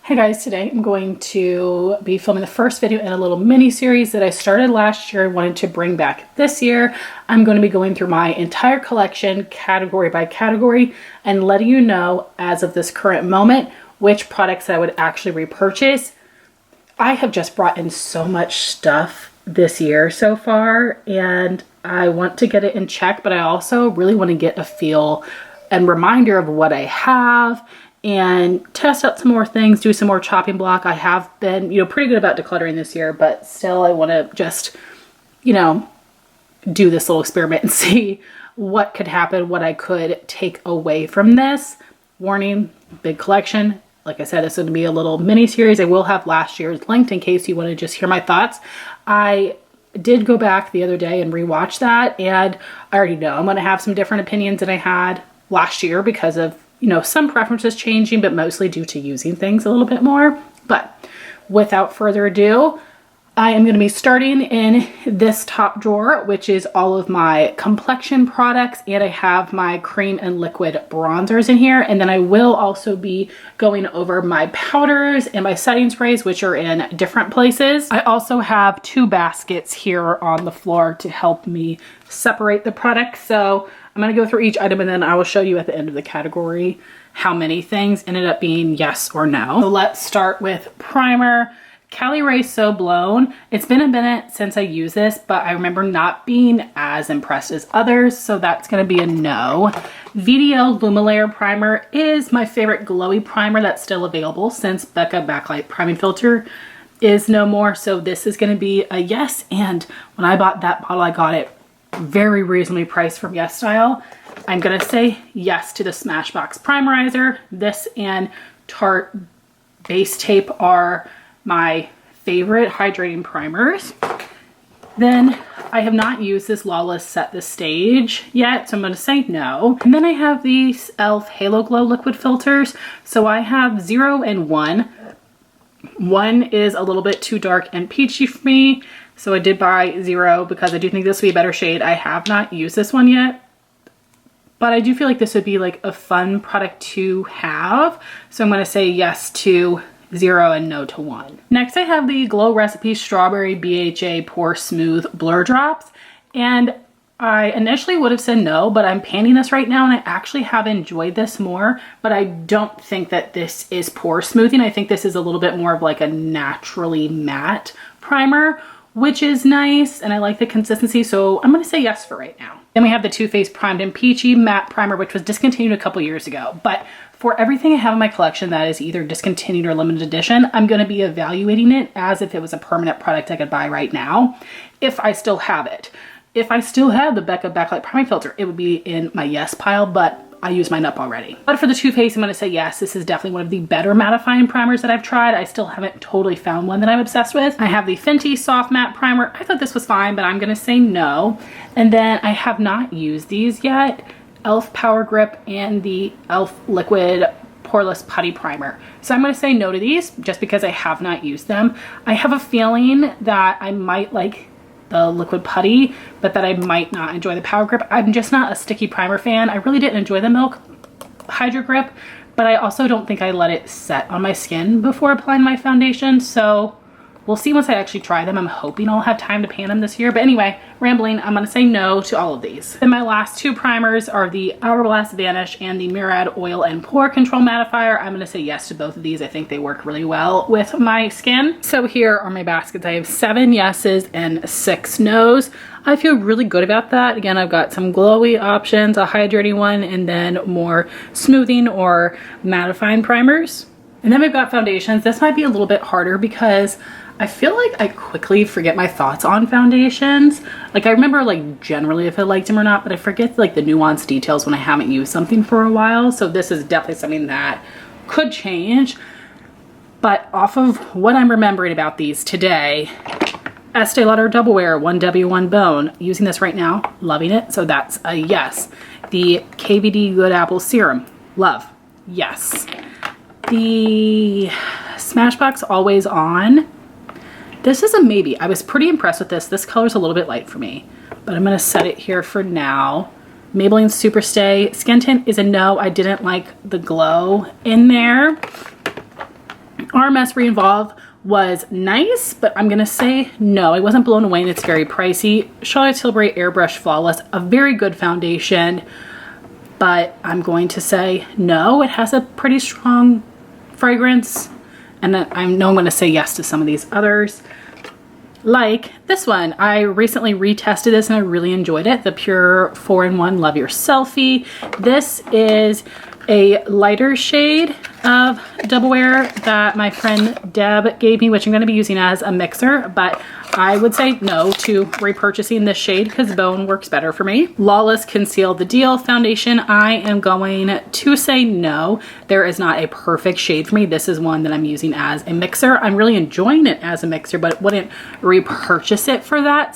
Hi guys, today I'm going to be filming the first video in a little mini series that I started last year and wanted to bring back this year. I'm going to be going through my entire collection category by category and letting you know as of this current moment which products I would actually repurchase. I have just brought in so much stuff this year so far and I want to get it in check, but I also really want to get a feel and reminder of what I have and test out some more things, do some more chopping block. I have been, pretty good about decluttering this year, but still I want to just, do this little experiment and see what could happen, what I could take away from this. Warning, big collection. Like I said, it's going to be a little mini series. I will have last year's linked in case you want to just hear my thoughts. I did go back the other day and rewatch that, and I already know I'm going to have some different opinions than I had last year because of some preferences changing, but mostly due to using things a little bit more. But without further ado, I am going to be starting in this top drawer, which is all of my Complexion products, and I have my cream and liquid bronzers in here. And then I will also be going over my powders and my setting sprays, which are in different places. I also have two baskets here on the floor to help me separate the products. So I'm going to go through each item and then I will show you at the end of the category how many things ended up being yes or no. So let's start with primer. Cali Ray So Blown. It's been a minute since I used this, but I remember not being as impressed as others, so that's going to be a no. VDL Lumalayer Primer is my favorite glowy primer that's still available since Becca Backlight Priming Filter is no more, so this is going to be a yes. And when I bought that bottle, I got it very reasonably priced from Yes Style. I'm gonna say yes to the Smashbox Primerizer. This and Tarte Base Tape are my favorite hydrating primers. Then I have not used this Lawless Set the Stage yet, so I'm gonna say no. And then I have these e.l.f. Halo Glow liquid filters. So I have 0 and 1. 1 is a little bit too dark and peachy for me, so I did buy 0 because I do think this would be a better shade. I have not used this one yet, but I do feel like this would be like a fun product to have. So I'm going to say yes to 0 and no to 1. Next I have the Glow Recipe Strawberry BHA Pore Smooth Blur Drops, and I initially would have said no, but I'm panning this right now and I actually have enjoyed this more, but I don't think that this is pore smoothing. I think this is a little bit more of like a naturally matte primer, which is nice, and I like the consistency, so I'm going to say yes for right now. Then we have the Too Faced Primed and Peachy Matte Primer, which was discontinued a couple years ago, but for everything I have in my collection that is either discontinued or limited edition, I'm going to be evaluating it as if it was a permanent product I could buy right now, if I still have it. If I still have the Becca Backlight Priming Filter, it would be in my yes pile, but I used mine up already. But for the Too Faced, I'm going to say yes. This is definitely one of the better mattifying primers that I've tried. I still haven't totally found one that I'm obsessed with. I have the Fenty Soft Matte Primer. I thought this was fine, but I'm going to say no. And then I have not used these yet. e.l.f. Power Grip and the e.l.f. Liquid Poreless Putty Primer. So I'm going to say no to these just because I have not used them. I have a feeling that I might like the liquid putty, but that I might not enjoy the Power Grip. I'm just not a sticky primer fan. I really didn't enjoy the Milk Hydro Grip, but I also don't think I let it set on my skin before applying my foundation, so we'll see once I actually try them. I'm hoping I'll have time to pan them this year, but anyway, rambling, I'm gonna say no to all of these. Then my last two primers are the Hourglass Vanish and the Murad Oil and Pore Control Mattifier. I'm gonna say yes to both of these. I think they work really well with my skin. So here are my baskets. I have 7 yeses and 6 nos. I feel really good about that. Again, I've got some glowy options, a hydrating one, and then more smoothing or mattifying primers. And then we've got foundations. This might be a little bit harder because I feel like I quickly forget my thoughts on foundations. Like I remember like generally if I liked them or not, but I forget like the nuanced details when I haven't used something for a while. So this is definitely something that could change. But off of what I'm remembering about these today, Estee Lauder Double Wear 1W1 Bone, using this right now, loving it. So that's a yes. The KVD Good Apple Serum, love, yes. The Smashbox Always On, this is a maybe. I was pretty impressed with this. This color's a little bit light for me, but I'm gonna set it here for now. Maybelline Superstay Skin Tint is a no. I didn't like the glow in there. RMS Re-Involve was nice, but I'm gonna say no. I wasn't blown away and it's very pricey. Charlotte Tilbury Airbrush Flawless, a very good foundation, but I'm going to say no. It has a pretty strong fragrance, and I know I'm gonna say yes to some of these others. Like this one, I recently retested this and I really enjoyed it. The Pure 4-in-1 Love Your Selfie. This is a lighter shade of Double Wear that my friend Deb gave me, which I'm going to be using as a mixer, but I would say no to repurchasing this shade because Bone works better for me. Lawless Conceal the Deal Foundation, I am going to say no. There is not a perfect shade for me. This is one that I'm using as a mixer. I'm really enjoying it as a mixer, but wouldn't repurchase it for that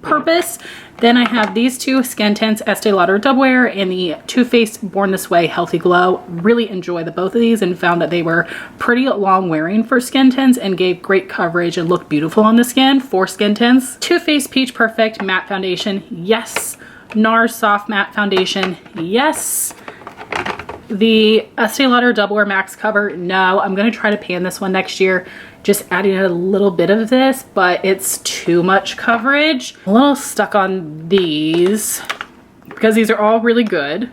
purpose. Then I have these two skin tints, Estee Lauder Double Wear and the Too Faced Born This Way Healthy Glow. Really enjoy the both of these and found that they were pretty long wearing for skin tints and gave great coverage and looked beautiful on the skin for skin tints. Too Faced Peach Perfect Matte Foundation, yes. NARS Soft Matte Foundation, yes. The Estee Lauder Double Wear Max Cover, no. I'm gonna try to pan this one next year. Just adding a little bit of this, but it's too much coverage. I'm a little stuck on these because these are all really good.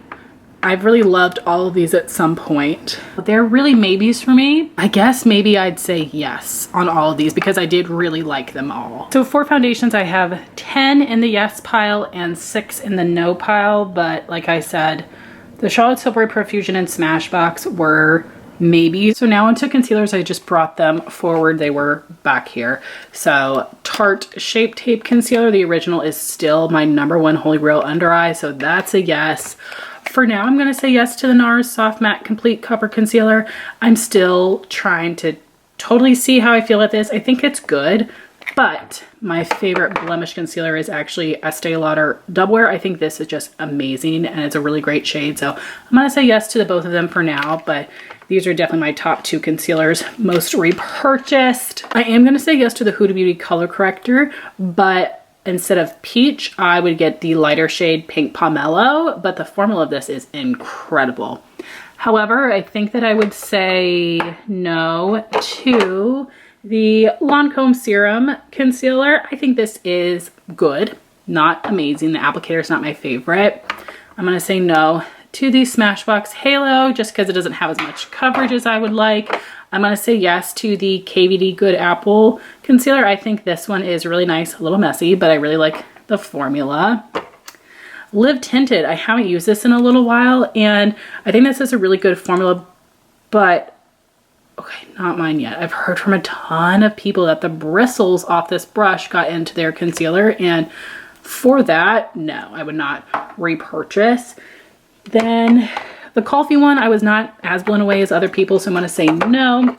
I've really loved all of these at some point. They're really maybes for me. I guess maybe I'd say yes on all of these because I did really like them all. So for foundations, I have 10 in the yes pile and 6 in the no pile. But like I said, the Charlotte Tilbury Profusion and Smashbox were maybe. So now into concealers, I just brought them forward. They were back here. So Tarte Shape Tape Concealer, the original, is still my #1 Holy Grail under eye. So that's a yes. For now, I'm gonna say yes to the NARS Soft Matte Complete Cover Concealer. I'm still trying to totally see how I feel with this. I think it's good, but my favorite blemish concealer is actually Estee Lauder Double Wear. I think this is just amazing and it's a really great shade. So I'm gonna say yes to the both of them for now, but these are definitely my top 2 concealers most repurchased. I am gonna say yes to the Huda Beauty Color Corrector, but instead of peach, I would get the lighter shade Pink Pomelo, but the formula of this is incredible. However, I think that I would say no to the Lancome Serum Concealer. I think this is good, not amazing. The applicator is not my favorite. I'm gonna say no to the Smashbox Halo just because it doesn't have as much coverage as I would like. I'm gonna say yes to the KVD Good Apple Concealer. I think this one is really nice, a little messy, but I really like the formula. Live Tinted, I haven't used this in a little while and I think this is a really good formula, but okay, not mine yet. I've heard from a ton of people that the bristles off this brush got into their concealer, and for that, no, I would not repurchase. Then the coffee one, I was not as blown away as other people, so I'm gonna say no.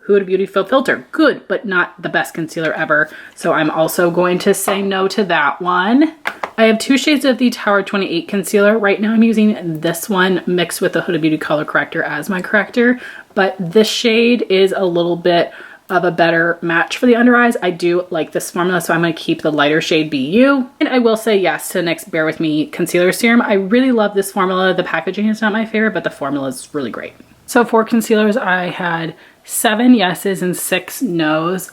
Huda Beauty Faux Filter, good, but not the best concealer ever. So I'm also going to say no to that one. I have 2 shades of the Tower 28 concealer. Right now I'm using this one mixed with the Huda Beauty Color Corrector as my corrector, but this shade is a little bit of a better match for the under eyes. I do like this formula, so I'm going to keep the lighter shade BU. And I will say yes to the next Bare With Me Concealer Serum. I really love this formula. The packaging is not my favorite, but the formula is really great. So for concealers, I had 7 yeses and 6 nos.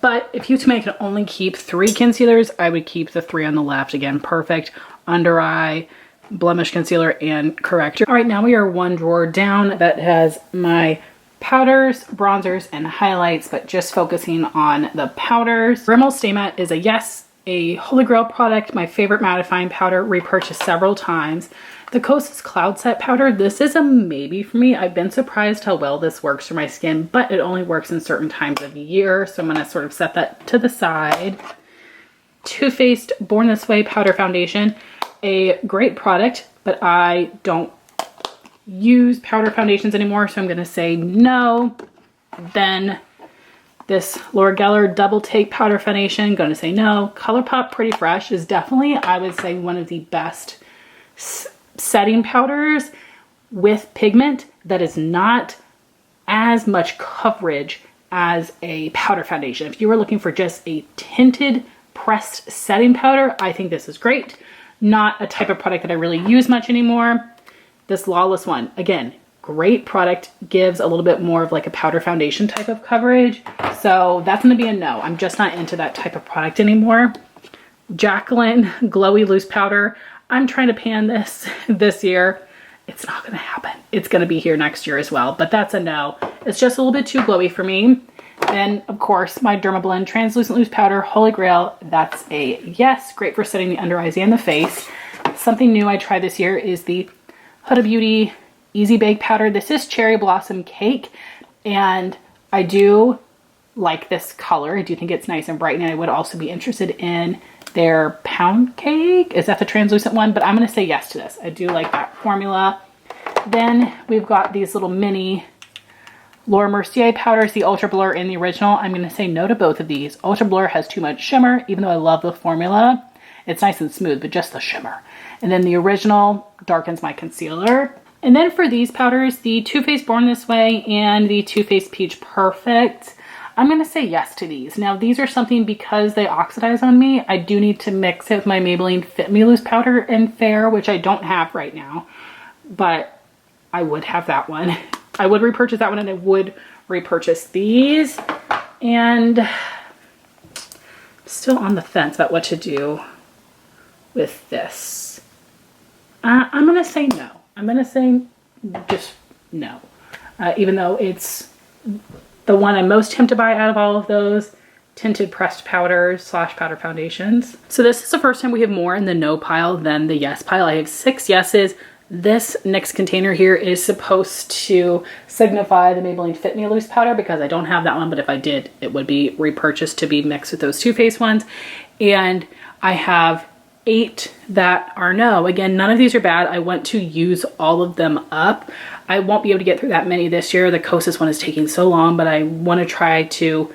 But if you told me I could only keep 3 concealers, I would keep the 3 on the left. Again, perfect under eye, blemish concealer, and corrector. All right, now we are 1 drawer down. That has my powders, bronzers, and highlights, but just focusing on the powders. Rimmel Stay Matte is a yes, a Holy Grail product, my favorite mattifying powder, repurchased several times. The Kosas Cloud Set powder, this is a maybe for me. I've been surprised how well this works for my skin, but it only works in certain times of the year, so I'm gonna sort of set that to the side. Too Faced Born This Way Powder Foundation, a great product, but I don't use powder foundations anymore, so I'm gonna say no. Then this Laura Geller Double Take Powder Foundation, gonna say no. ColourPop Pretty Fresh is definitely, I would say, one of the best setting powders with pigment that is not as much coverage as a powder foundation. If you were looking for just a tinted pressed setting powder, I think this is great. Not a type of product that I really use much anymore. This Lawless one, again, great product, gives a little bit more of like a powder foundation type of coverage. So that's going to be a no. I'm just not into that type of product anymore. Jacqueline Glowy Loose Powder. I'm trying to pan this year. It's not going to happen. It's going to be here next year as well, but that's a no. It's just a little bit too glowy for me. Then, of course, my Dermablend Translucent Loose Powder, Holy Grail. That's a yes. Great for setting the under eyes and the face. Something new I tried this year is the Huda Beauty Easy Bake Powder. This is Cherry Blossom Cake, and I do like this color. I do think it's nice and bright, and I would also be interested in their Pound Cake. Is that the translucent one? But I'm going to say yes to this. I do like that formula. Then we've got these little mini Laura Mercier powders, the Ultra Blur and the original. I'm going to say no to both of these. Ultra Blur has too much shimmer, even though I love the formula. It's nice and smooth, but just the shimmer. And then the original darkens my concealer. And then for these powders, the Too Faced Born This Way and the Too Faced Peach Perfect, I'm going to say yes to these. Now, these are something because they oxidize on me. I do need to mix it with my Maybelline Fit Me Loose Powder in Fair, which I don't have right now, but I would have that one. I would repurchase that one, and I would repurchase these. And I'm still on the fence about what to do with this. I'm going to say no. I'm going to say just no. Even though it's the one I'm most tempted by out of all of those tinted pressed powders / powder foundations. So this is the first time we have more in the no pile than the yes pile. I have 6 yeses. This next container here is supposed to signify the Maybelline Fit Me Loose Powder because I don't have that one, but if I did, it would be repurchased to be mixed with those Too Faced ones. And I have 8 that are no. Again, none of these are bad. I want to use all of them up. I won't be able to get through that many this year. The Kosas one is taking so long, but I want to try to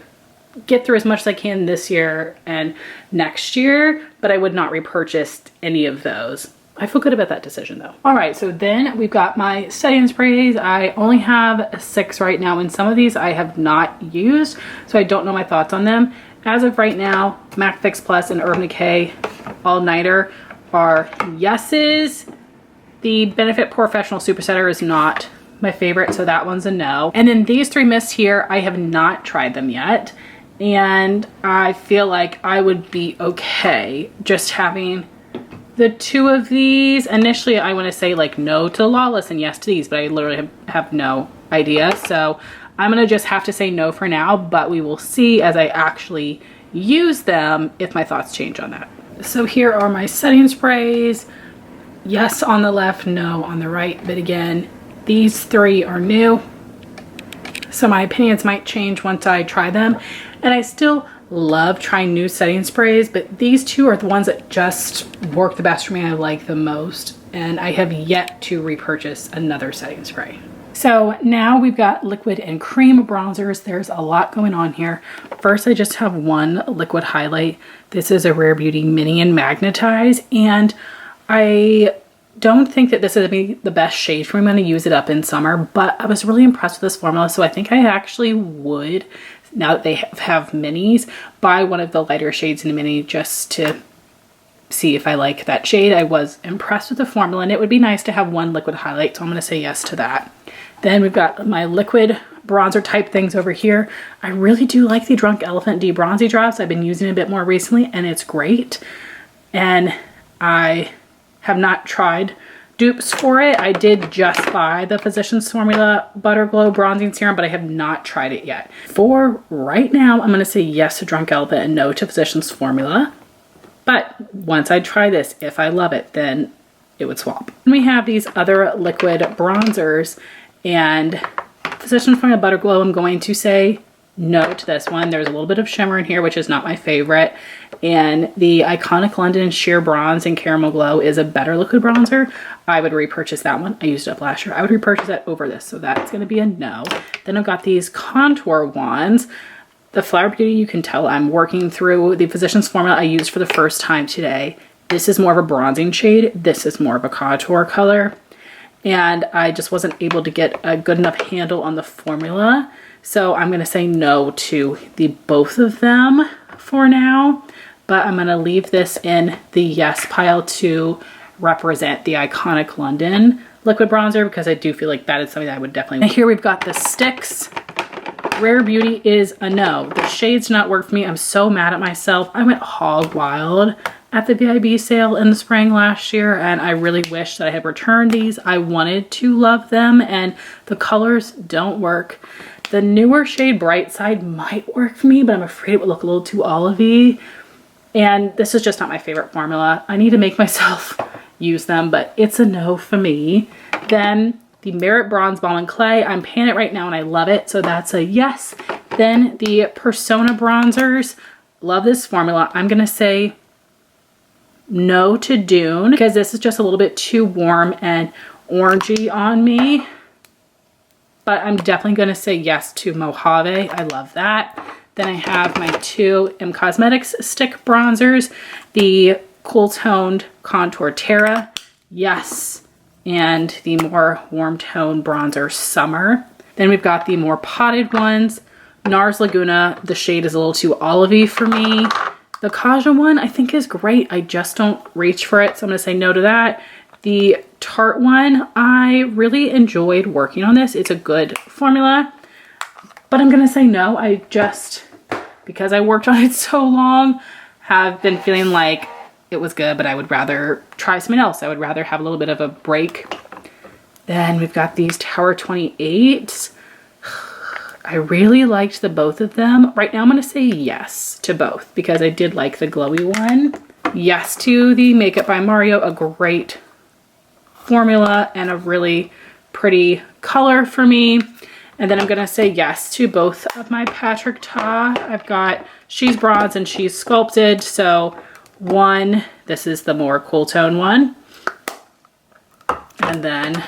get through as much as I can this year and next year, but I would not repurchase any of those. I feel good about that decision though. All right, so then we've got my setting sprays. I only have 6 right now, and some of these I have not used, so I don't know my thoughts on them. As of right now, MAC Fix Plus and Urban Decay All Nighter are yeses. The Benefit Professional Super Setter is not my favorite, so that one's a no. And then these 3 mists here, I have not tried them yet, and I feel like I would be okay just having the 2 of these. Initially, I want to say like no to Lawless and yes to these, but I literally have no idea. So I'm going to just have to say no for now, but we will see as I actually use them if my thoughts change on that. So here are my setting sprays. Yes on the left, no on the right. But again, these 3 are new, so my opinions might change once I try them. And I still love trying new setting sprays, but these 2 are the ones that just work the best for me. I like the most, and I have yet to repurchase another setting spray. So now we've got liquid and cream bronzers. There's a lot going on here. First, I just have one liquid highlight. This is a Rare Beauty Mini and Magnetize, and I don't think that this is gonna be the best shade for me. I'm gonna use it up in summer, but I was really impressed with this formula, so I think I actually would, now that they have minis, buy one of the lighter shades in a mini just to see if I like that shade. I was impressed with the formula, and it would be nice to have one liquid highlight, so I'm going to say yes to that. Then we've got my liquid bronzer type things over here. I really do like the Drunk Elephant Debronzy Drops. I've been using it a bit more recently, and it's great. And I have not tried dupes for it. I did just buy the Physicians Formula Butter Glow Bronzing Serum, but I have not tried it yet. For right now, I'm going to say yes to Drunk Elephant and no to Physicians Formula. But once I try this, if I love it, then it would swap. And we have these other liquid bronzers, and Physicians Formula Butter Glow, I'm going to say no to this one. There's a little bit of shimmer in here, which is not my favorite. And the Iconic London Sheer Bronze and Caramel Glow is a better liquid bronzer. I would repurchase that one. I used it up last year. I would repurchase that over this, so that's going to be a no. Then I've got these contour ones. The Flower Beauty, you can tell I'm working through the Physicians Formula I used for the first time today. This is more of a bronzing shade. This is more of a contour color. And I just wasn't able to get a good enough handle on the formula. So I'm going to say no to both of them for now. But I'm going to leave this in the yes pile to represent the Iconic London liquid bronzer because I do feel like that is something that I would definitely. And here we've got the sticks. Rare Beauty is a no. The shade's not work for me. I'm so mad at myself. I went hog wild at the VIB sale in the spring last year, and I really wish that I had returned these. I wanted to love them, and the colors don't work. The newer shade Bright Side might work for me, but I'm afraid it would look a little too olivey. And this is just not my favorite formula. I need to make myself use them, but it's a no for me. Then the Merit Bronze Balm and Clay, I'm paying it right now and I love it, so that's a yes. Then the Persona bronzers, love this formula. I'm gonna say no to Dune because this is just a little bit too warm and orangey on me. But I'm definitely gonna say yes to Mojave. I love that. Then I have my two M Cosmetics stick bronzers, the Cool Toned Contour Terra, yes, and the more warm tone bronzer Summer. Then we've got the more potted ones. NARS Laguna, the shade is a little too olivey for me. The Kaja one I think is great. I just don't reach for it, so I'm gonna say no to that. The Tarte one, I really enjoyed working on this. It's a good formula, but I'm gonna say no. I just, because I worked on it so long, have been feeling like it was good, but I would rather try something else. I would rather have a little bit of a break. Then we've got these Tower 28s. I really liked the both of them. Right now I'm gonna say yes to both because I did like the glowy one. Yes to the Makeup by Mario, a great formula and a really pretty color for me. And then I'm gonna say yes to both of my Patrick Ta. I've got She's Bronze and She's Sculpted. So one, this is the more cool tone one. And then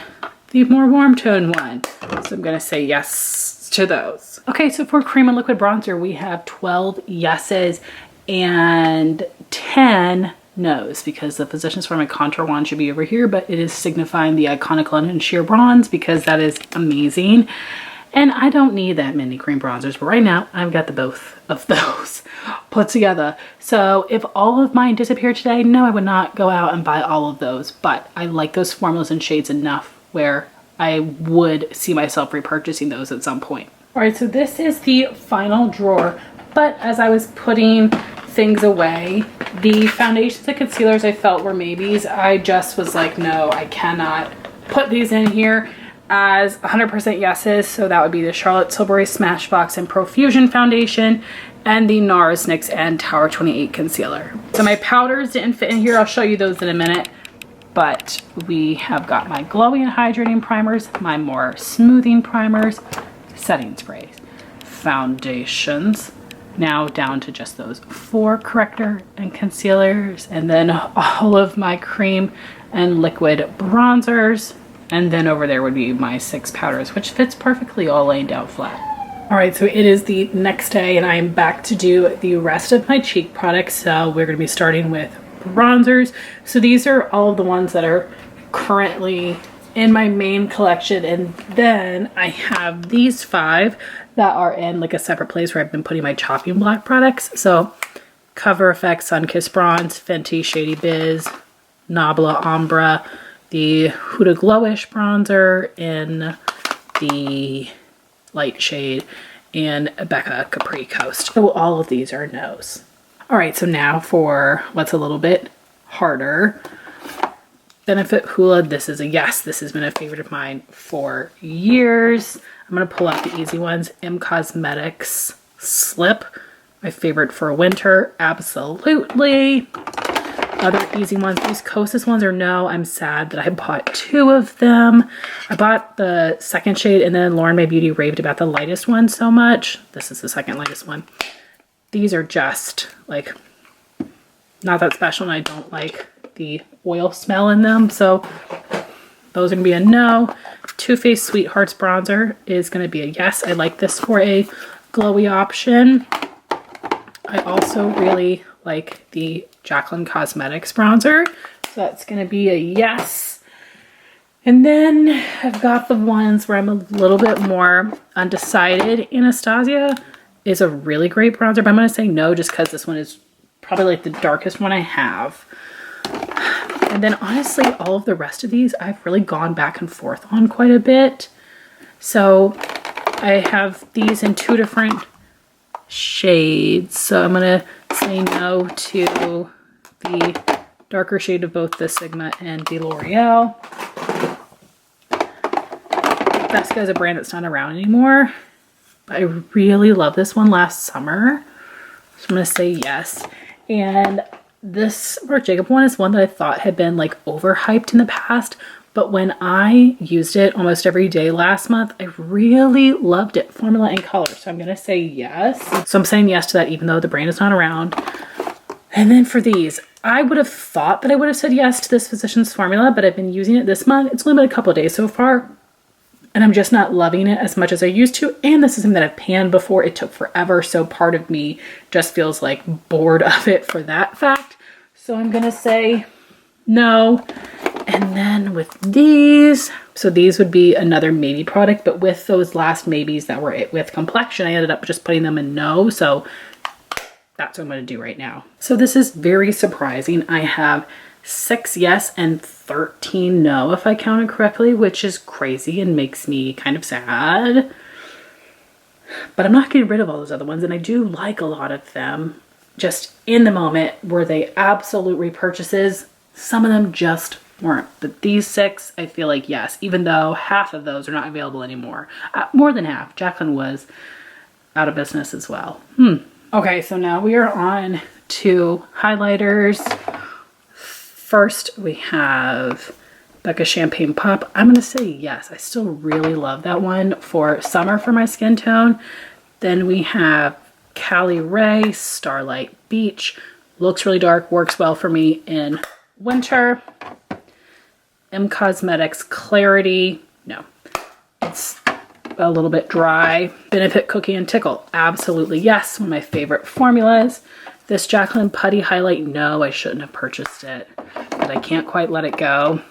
the more warm tone one. So I'm gonna say yes to those. Okay, so for cream and liquid bronzer, we have 12 yeses and 10 no's because the positions for my contour wand should be over here, but it is signifying the Iconic London Sheer Bronze because that is amazing. And I don't need that many cream bronzers, but right now I've got the both of those put together. So if all of mine disappeared today, no, I would not go out and buy all of those, but I like those formulas and shades enough where I would see myself repurchasing those at some point. All right, so this is the final drawer, but as I was putting things away, the foundations and concealers I felt were maybes. I just was like, no, I cannot put these in here as 100% yeses. So that would be the Charlotte Tilbury Smashbox and Profusion Foundation and the NARS NYX and Tower 28 Concealer. So my powders didn't fit in here. I'll show you those in a minute. But we have got my glowing and hydrating primers, my more smoothing primers, setting sprays, foundations. Now down to just those 4 corrector and concealers, and then all of my cream and liquid bronzers. And then over there would be my 6 powders, which fits perfectly all laying down flat. All right, so it is the next day and I am back to do the rest of my cheek products. So we're gonna be starting with bronzers. So these are all of the ones that are currently in my main collection. And then I have these 5 that are in like a separate place where I've been putting my chopping block products. So Cover Effect Sunkissed Bronze, Fenty Shady Biz, Nabla Ombra, the Huda Glowish bronzer in the light shade, and Becca Capri Coast. So all of these are no's. All right, so now for what's a little bit harder. Benefit Hoola, this is a yes. This has been a favorite of mine for years. I'm gonna pull out the easy ones. M Cosmetics Slip, my favorite for winter, absolutely. Other easy ones, these Kosas ones are no. I'm sad that I bought 2 of them. I bought the second shade and then Lauren May Beauty raved about the lightest one so much. This is the second lightest one. These are just like not that special and I don't like the oil smell in them. So those are gonna be a no. Too Faced Sweethearts bronzer is gonna be a yes. I like this for a glowy option. I also really like the Jaclyn Cosmetics bronzer. So that's gonna be a yes. And then I've got the ones where I'm a little bit more undecided. Anastasia is a really great bronzer, but I'm gonna say no just because this one is probably like the darkest one I have. And then honestly, all of the rest of these I've really gone back and forth on quite a bit. So I have these in 2 different shades. So I'm gonna say no to the darker shade of both the Sigma and the L'Oreal. Best is a brand that's not around anymore. But I really love this one last summer. So I'm gonna say yes. And this Marc Jacob one is one that I thought had been like overhyped in the past, but when I used it almost every day last month, I really loved it, formula and color. So I'm gonna say yes. So I'm saying yes to that even though the brand is not around. And then for these, I would have thought that I would have said yes to this Physicians Formula, but I've been using it this month. It's only been a couple of days so far, and I'm just not loving it as much as I used to. And this is something that I've panned before. It took forever, so part of me just feels like bored of it for that fact. So I'm gonna say no. And then with these, so these would be another maybe product, but with those last maybes that were with Complexion, I ended up just putting them in no. So that's what I'm gonna do right now. So this is very surprising. I have 6 yes and 13 no, if I counted correctly, which is crazy and makes me kind of sad. But I'm not getting rid of all those other ones, and I do like a lot of them. Just in the moment, were they absolute repurchases? Some of them just weren't. But these 6, I feel like yes, even though half of those are not available anymore. More than half. Jaclyn was out of business as well. Okay, so now we are on to highlighters. First, we have Becca Champagne Pop. I'm gonna say yes. I still really love that one for summer for my skin tone. Then we have Cali Ray Starlight Beach. Looks really dark, works well for me in winter. M Cosmetics Clarity. No, it's a little bit dry. Benefit Cookie and Tickle. Absolutely yes, one of my favorite formulas. This Jaclyn Putty Highlight, no, I shouldn't have purchased it, but I can't quite let it go.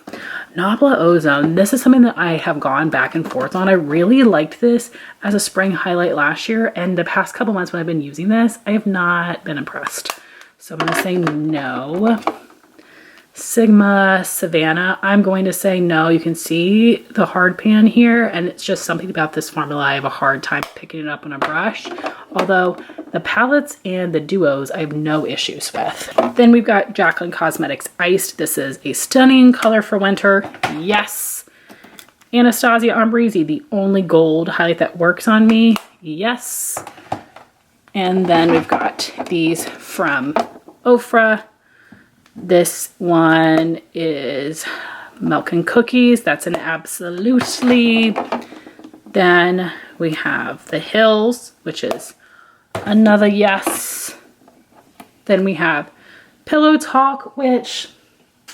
Nabla Ozone, this is something that I have gone back and forth on. I really liked this as a spring highlight last year, and the past couple months when I've been using this, I have not been impressed. So I'm gonna say no. Sigma Savannah, I'm going to say no. You can see the hard pan here, and it's just something about this formula. I have a hard time picking it up on a brush, although the palettes and the duos I have no issues with. Then we've got Jaclyn Cosmetics Iced. This is a stunning color for winter. Yes. Anastasia Ambrisi, the only gold highlight that works on me. Yes. And then we've got these from Ofra. This one is Milk and Cookies. That's an absolutely. Then we have the Hills, which is another yes. Then we have Pillow Talk, which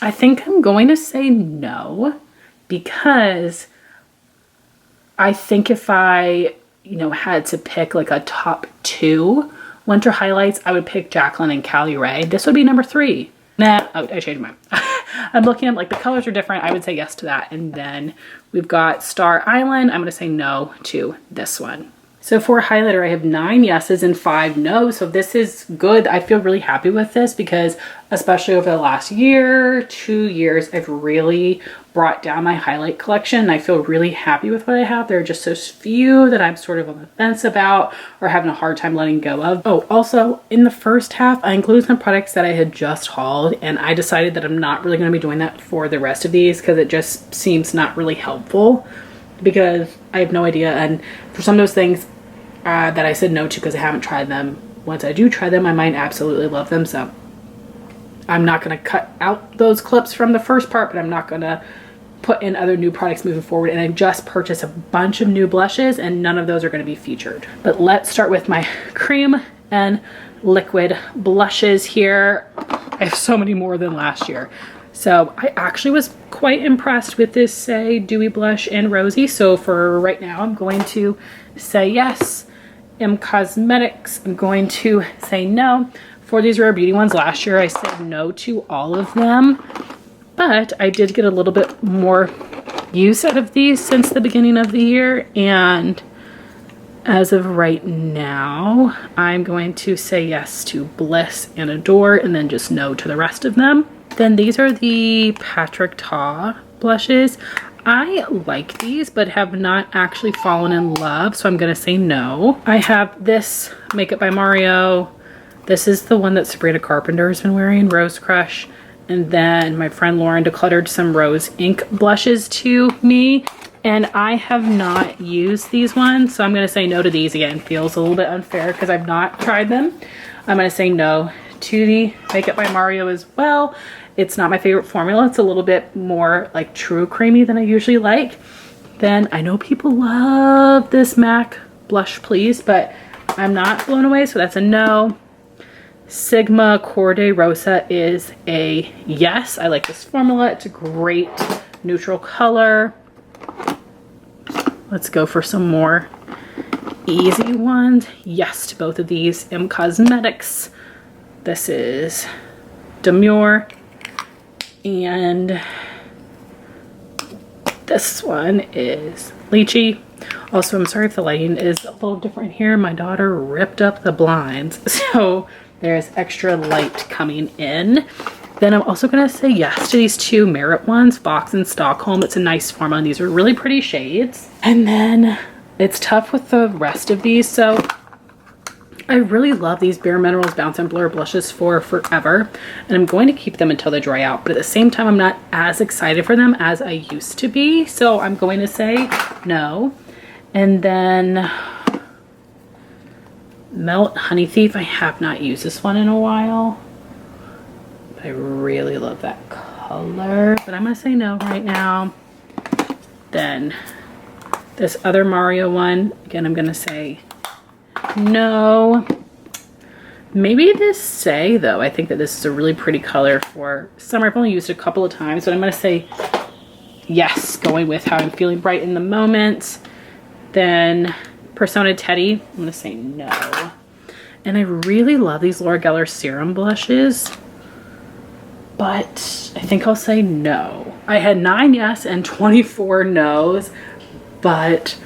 I think I'm going to say no, because I think if I, had to pick like a top 2 winter highlights, I would pick Jaclyn and Cali Ray. This would be number 3. Nah, oh, I changed mine. I'm looking at like the colors are different. I would say yes to that. And then we've got Star Island. I'm going to say no to this one. So for highlighter, I have 9 yeses and 5 no's. So this is good. I feel really happy with this because especially over the last year, 2 years, I've really brought down my highlight collection. And I feel really happy with what I have. There are just so few that I'm sort of on the fence about or having a hard time letting go of. Oh, also in the first half, I included some products that I had just hauled, and I decided that I'm not really going to be doing that for the rest of these because it just seems not really helpful because I have no idea. And for some of those things, that I said no to because I haven't tried them. Once I do try them, I might absolutely love them. So I'm not going to cut out those clips from the first part, but I'm not going to put in other new products moving forward. And I just purchased a bunch of new blushes and none of those are going to be featured. But let's start with my cream and liquid blushes here. I have so many more than last year. So I actually was quite impressed with this Say Dewy Blush in Rosy. So for right now, I'm going to say yes. M Cosmetics, I'm going to say no. For these Rare Beauty ones last year, I said no to all of them, but I did get a little bit more use out of these since the beginning of the year, and as of right now, I'm going to say yes to Bliss and Adore, and then just no to the rest of them. Then these are the Patrick Ta blushes. I like these, but have not actually fallen in love, so I'm gonna say no. I have this Makeup by Mario. This is the one that Sabrina Carpenter has been wearing, Rose Crush. And then my friend Lauren decluttered some Rose Ink blushes to me. And I have not used these ones, so I'm gonna say no to these again. Feels a little bit unfair because I've not tried them. I'm gonna say no to the Makeup by Mario as well. It's not my favorite formula. It's a little bit more like true creamy than I usually like. Then I know people love this MAC Blush Please, but I'm not blown away, so that's a no. Sigma Corday Rosa is a yes. I like this formula. It's a great neutral color. Let's go for some more easy ones. Yes to both of these. M Cosmetics. This is Demure. And this one is Lychee. Also, I'm sorry if the lighting is a little different here. My daughter ripped up the blinds, so there's extra light coming in. Then I'm also gonna say yes to these two Merit ones, Fox and Stockholm. It's a nice formula. These are really pretty shades. And then it's tough with the rest of these, so I really love these Bare Minerals Bounce and Blur blushes for forever, and I'm going to keep them until they dry out, but at the same time I'm not as excited for them as I used to be, so I'm going to say no. And then Melt Honey Thief, I have not used this one in a while, but I really love that color, but I'm gonna say no right now. Then this other Mario one, again, I'm gonna say no. Maybe this Say though. I think that this is a really pretty color for summer. I've only used it a couple of times, but I'm gonna say yes, going with how I'm feeling bright in the moment. Then Persona Teddy, I'm gonna say no. And I really love these Laura Geller serum blushes, but I think I'll say no. I had 9 yes and 24 no's, but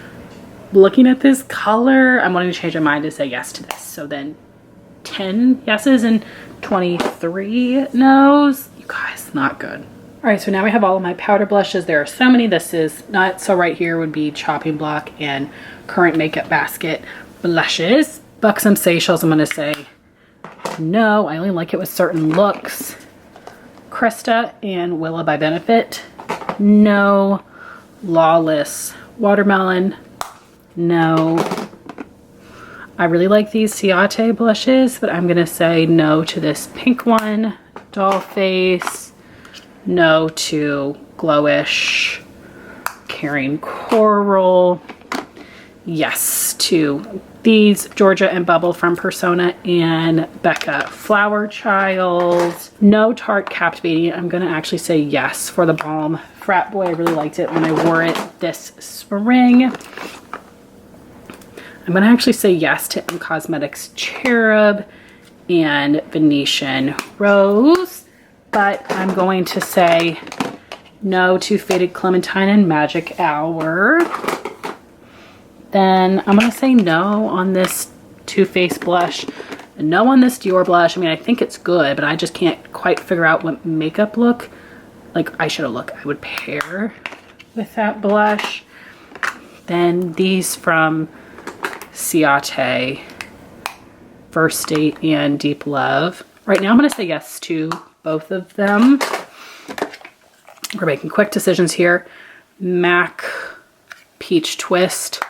looking at this color, I'm wanting to change my mind to say yes to this. So then 10 yeses and 23 no's. You guys, not good. All right, so now we have all of my powder blushes. There are so many. This is not so right here would be Chopping Block and Current Makeup Basket blushes. Buxom Seychelles, I'm gonna say no. I only like it with certain looks. Krista and Willa by Benefit, no. Lawless Watermelon, no. I really like these Ciate blushes, but I'm gonna say no to this pink one. Doll Face, no to Glowish Caring Coral, yes to these Georgia and Bubble from Persona and Becca Flower Child. No Tarte Captivating. I'm gonna actually say yes for the Balm Frat Boy. I really liked it when I wore it this spring. I'm gonna actually say yes to M Cosmetics Cherub and Venetian Rose, but I'm going to say no to Faded Clementine and Magic Hour. Then I'm gonna say no on this Too Faced blush, and no on this Dior blush. I mean, I think it's good, but I just can't quite figure out what makeup look, like eyeshadow look, I would pair with that blush. Then these from Ciate, First Date and Deep Love. Right now I'm gonna say yes to both of them. We're making quick decisions here. MAC Peach Twist.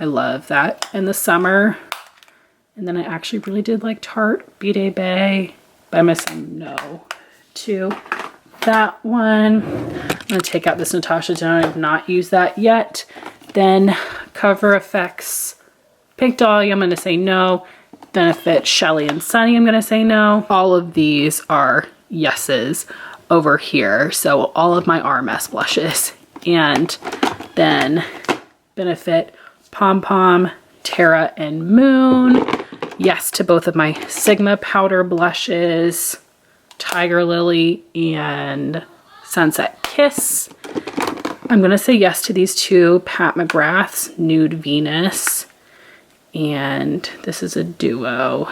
I love that in the summer. And then I actually really did like Tarte Bidet Bay, but I'm gonna say no to that one. I'm gonna take out this Natasha Denona. I have not used that yet. Then Cover FX Pink Dahlia, I'm gonna say no. Benefit Shelly and Sunny, I'm gonna say no. All of these are yeses over here. So all of my RMS blushes. And then Benefit Pom Pom, Terra and Moon. Yes to both of my Sigma powder blushes, Tiger Lily and Sunset Kiss. I'm gonna say yes to these two Pat McGrath's Nude Venus, and this is a duo.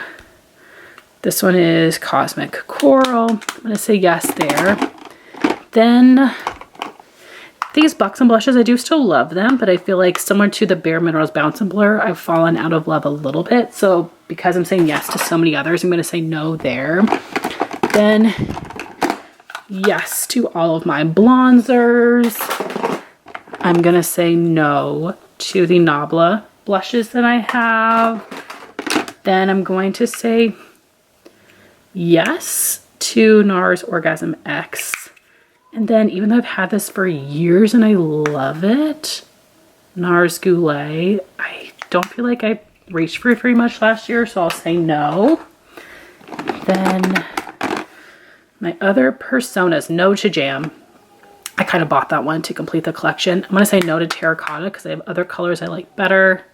This one is Cosmic Coral. I'm going to say yes there. Then these Buxom blushes, I do still love them, but I feel like similar to the Bare Minerals Bounce and Blur, I've fallen out of love a little bit. So because I'm saying yes to so many others, I'm going to say no there. Then yes to all of my bronzers. I'm going to say no to the Nabla blushes that I have. Then I'm going to say yes to NARS Orgasm X. And then even though I've had this for years and I love it, NARS Goulet, I don't feel like I reached for it very much last year, so I'll say no. Then my other personas, no to Jam. I kind of bought that one to complete the collection. I'm going to say no to Terracotta because I have other colors I like better.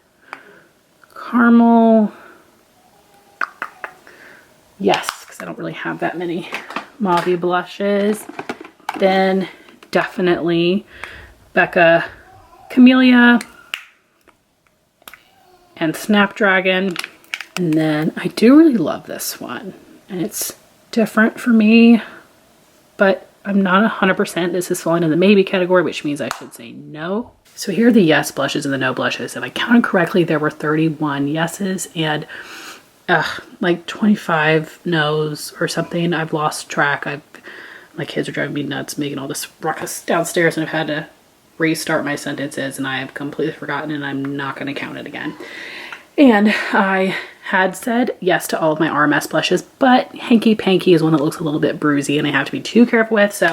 Caramel. Yes, because I don't really have that many mauve blushes. Then definitely Becca Camellia and Snapdragon. And then I do really love this one. And it's different for me, but I'm not 100%. This is falling in the maybe category, which means I should say no. So here are the yes blushes and the no blushes. If I counted correctly, there were 31 yeses and like 25 no's or something. I've lost track. My kids are driving me nuts making all this ruckus downstairs, and I've had to restart my sentences, and I have completely forgotten, and I'm not going to count it again. And I had said yes to all of my RMS blushes, but Hanky Panky is one that looks a little bit bruisey and I have to be too careful with, so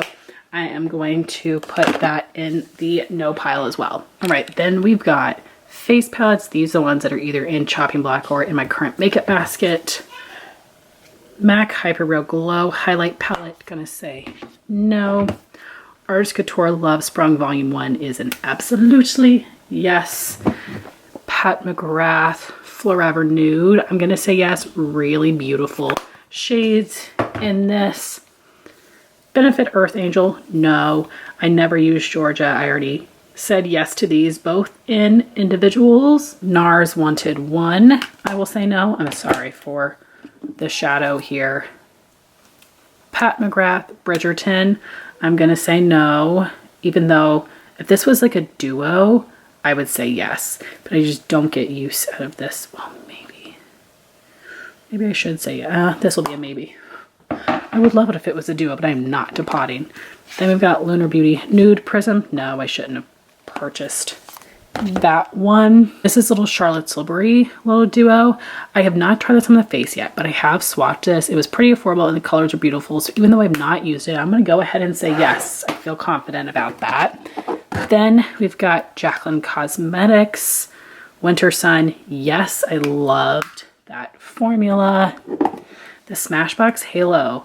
I am going to put that in the no pile as well. All right, then we've got face palettes. These are the ones that are either in Chopping Block or in my current makeup basket. MAC Hyper Real Glow Highlight Palette, gonna say no. Artist Couture Love Sprung Volume 1 is an absolutely yes. Pat McGrath Forever Nude, I'm gonna say yes. Really beautiful shades in this. Benefit Earth Angel, no. I never used Georgia. I already said yes to these, both in individuals. NARS Wanted 1, I will say no. I'm sorry for the shadow here. Pat McGrath Bridgerton, I'm gonna say no, even though if this was like a duo, I would say yes, but I just don't get use out of this. Well, maybe I should say this will be a maybe. I would love it if it was a duo, but I'm not depotting. Then we've got Lunar Beauty Nude Prism. No, I shouldn't have purchased that one. This is little Charlotte Tilbury little duo. I have not tried this on the face yet, but I have swatched this. It was pretty affordable and the colors are beautiful. So even though I've not used it, I'm going to go ahead and say yes. I feel confident about that. Then we've got Jaclyn Cosmetics Winter Sun. Yes, I loved that formula. The Smashbox Halo.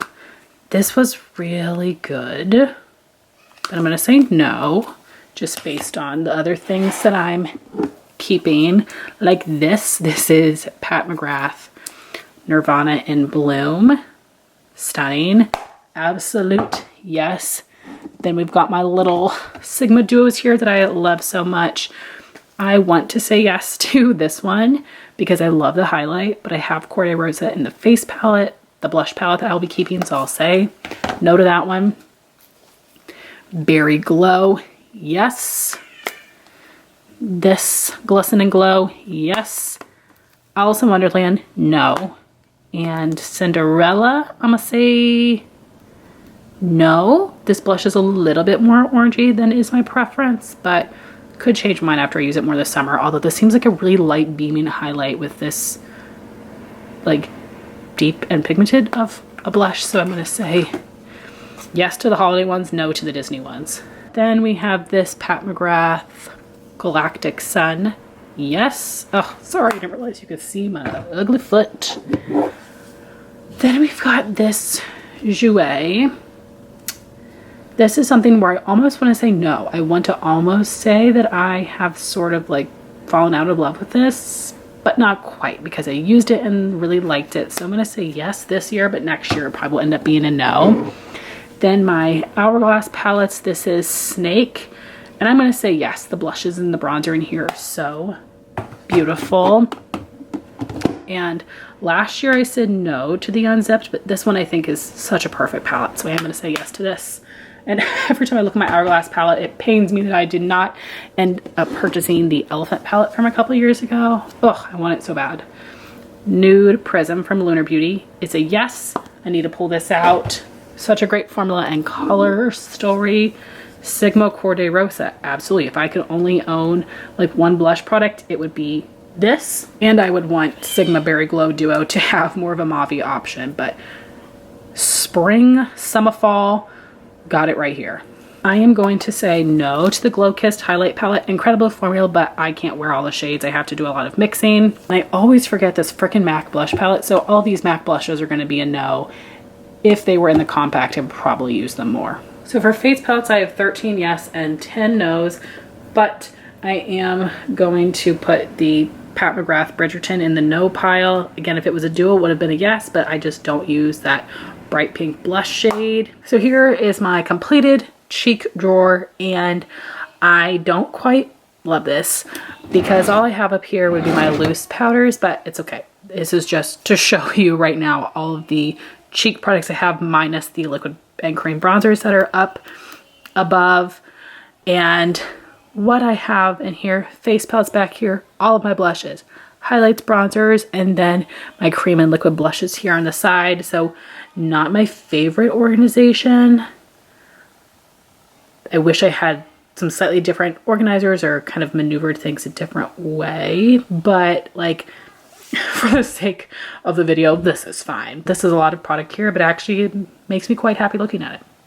This was really good, but I'm going to say no, just based on the other things that I'm keeping. Like this is Pat McGrath Nirvana in Bloom. Stunning. Absolute yes. Then we've got my little Sigma duos here that I love so much. I want to say yes to this one because I love the highlight, but I have Corday Rosette in the face palette, the blush palette that I'll be keeping, so I'll say no to that one. Berry Glow, yes. This Glisten and Glow, yes. Alice in Wonderland, no. And Cinderella, I'm gonna say no. This blush is a little bit more orangey than is my preference, but could change mine after I use it more this summer, although this seems like a really light beaming highlight with this like deep and pigmented of a blush, so I'm going to say yes to the holiday ones, no to the Disney ones. Then we have this Pat McGrath Galactic Sun. Yes. Oh, sorry, I didn't realize you could see my ugly foot. Then we've got this Jouer. This is something where I almost want to say no. I want to almost say that I have sort of like fallen out of love with this, but not quite, because I used it and really liked it. So I'm going to say yes this year, but next year it probably will end up being a no. Then my Hourglass palettes, this is Snake. And I'm going to say yes. The blushes and the bronzer in here are so beautiful. And last year I said no to the unzipped, but this one I think is such a perfect palette, so I am going to say yes to this. And every time I look at my Hourglass palette, it pains me that I did not end up purchasing the Elephant palette from a couple years ago. Ugh, I want it so bad. Nude Prism from Lunar Beauty. It's a yes. I need to pull this out. Such a great formula and color story. Sigma Corday Rosa. Absolutely. If I could only own like one blush product, it would be this. And I would want Sigma Berry Glow Duo to have more of a mauve option. But spring, summer, fall, got it right here. I am going to say no to the Glow Kissed Highlight Palette. Incredible formula, but I can't wear all the shades. I have to do a lot of mixing. I always forget this freaking MAC blush palette, so all these MAC blushes are going to be a no. If they were in the compact, I would probably use them more. So for face palettes, I have 13 yes and 10 no's, but I am going to put the Pat McGrath Bridgerton in the no pile. Again, if it was a duo, it would have been a yes, but I just don't use that bright pink blush shade. So here is my completed cheek drawer, and I don't quite love this because all I have up here would be my loose powders, but it's okay. This is just to show you right now all of the cheek products I have minus the liquid and cream bronzers that are up above, and what I have in here, face palettes back here, all of my blushes, highlights, bronzers, and then my cream and liquid blushes here on the side. So not my favorite organization. I wish I had some slightly different organizers or kind of maneuvered things a different way, but like for the sake of the video, this is fine. This is a lot of product here, but actually it makes me quite happy looking at it.